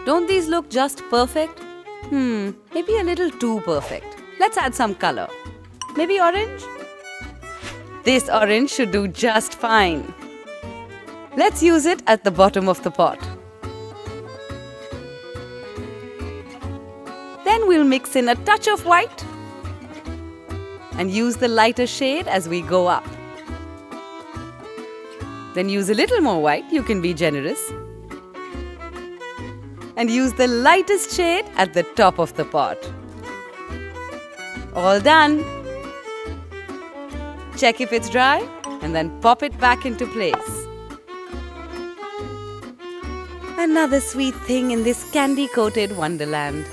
Don't these look just perfect? Maybe a little too perfect. Let's add some color. Maybe orange? This orange should do just fine. Let's use it at the bottom of the pot. Then we'll mix in a touch of white and use the lighter shade as we go up. Then use a little more white, you can be generous. And use the lightest shade at the top of the pot. All done! Check if it's dry and then pop it back into place. Another sweet thing in this candy-coated wonderland.